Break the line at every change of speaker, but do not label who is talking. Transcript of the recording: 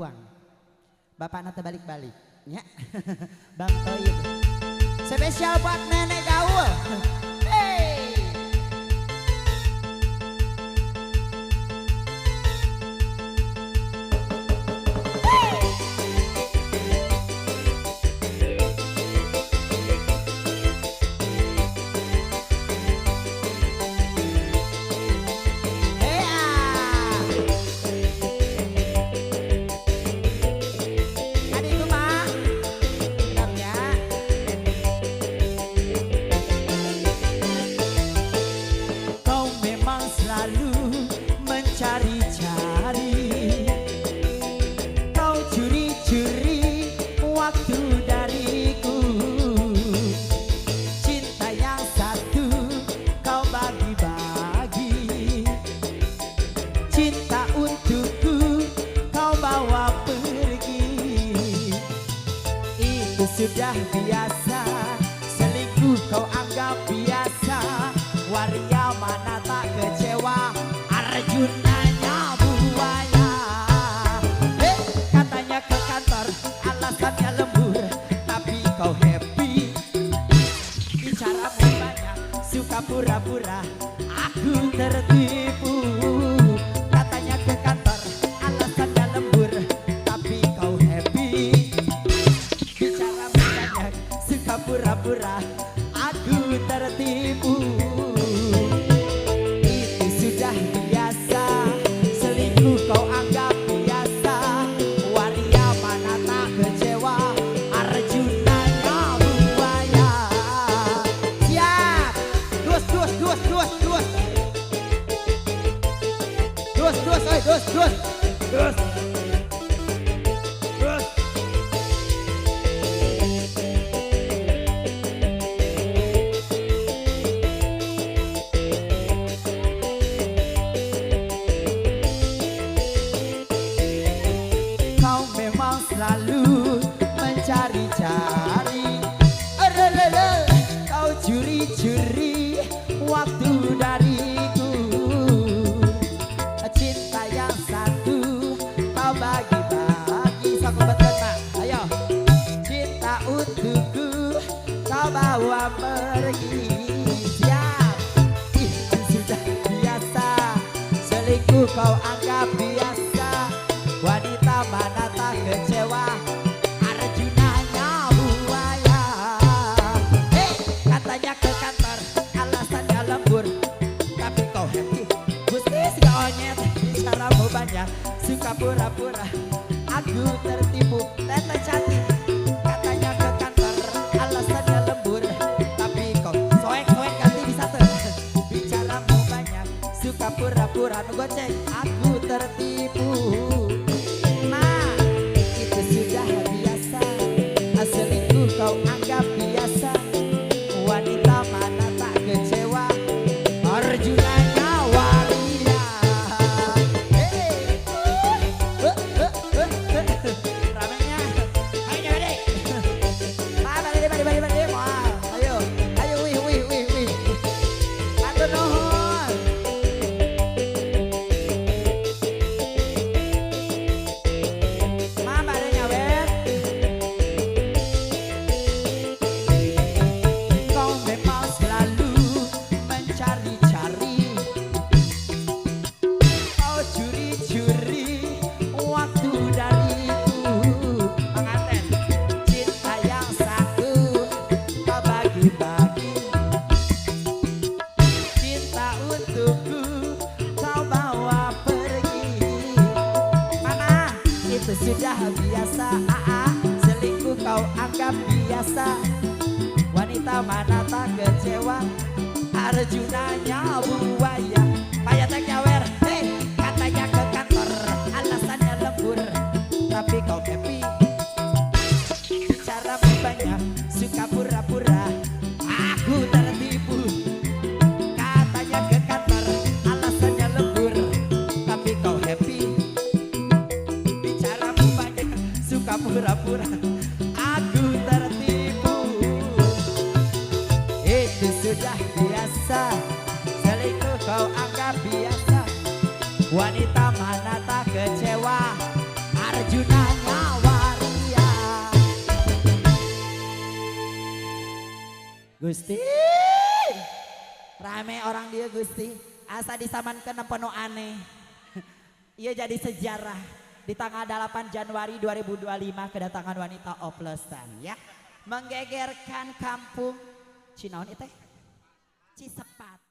uang. Bapak nata balik-balik, ya. Bang Toib. Spesial buat nenek gaul. Hey. Cari-cari, kau curi-curi waktu dariku. Cinta yang satu kau bagi-bagi, cinta untukku kau bawa pergi. Itu sudah biasa, selingkuh kau anggap biasa. Waria mana tak kecewa, Arjunanya buaya. Katanya ke kantor, alasannya lembur, tapi kau happy. Bicaramu banyak, suka pura-pura, aku tertipu. Katanya ke kantor, alasannya lembur, tapi kau happy. Bicaramu banyak, suka pura-pura, aku tertipu. Kau anggap biasa, waria mana tak kecewa, Arjunanya buaya. Siap, dus. Kau memang selalu mencari-cari, kau curi-curi waktu dariku. Cinta yang satu kau bagi-bagi. Sok betul Pak, ayo. Cinta untukku kau bawa pergi. Siap, itu sudah biasa, selingkuh kau anggap biasa. Wanita mana tak kecewa, Arjunanya buaya. Katanya ke kantor, alasannya lembur, tapi kau happy. Gusti si onyet, bicaramu banyak, suka pura-pura, aku tertipu. Tete cantik, katanya ke kantor, alasannya lembur, tapi kau soek-soek ganti bisa tuh. Bicaramu banyak, suka pura-pura, ngegocek, aku tertipu. Selingkuh kau anggap biasa, wanita mana tak kecewa, Arjunanya waria. Ramenya, ayo deh. Balik. Ayo, wih. Atur nuhun. Sudah biasa, selingkuh kau anggap biasa, wanita mana tak kecewa, Arjunanya buaya. Payah tak nyawer, katanya ke kantor, alasannya lembur, tapi kau happy. Bicara banyak, suka pura-pura, aku tertipu. Katanya ke kantor, alasannya lembur, tapi kau happy. Suka pura-pura, aku tertipu. Itu sudah biasa, selingkuh kau anggap biasa, wanita mana tak kecewa, Arjuna Gusti rame orang dia Gusti asa disamankan penuh aneh. Ia jadi sejarah di tanggal 8 Januari 2025 kedatangan wanita oplosan ya menggegerkan kampung Cinaon itu Cisepat.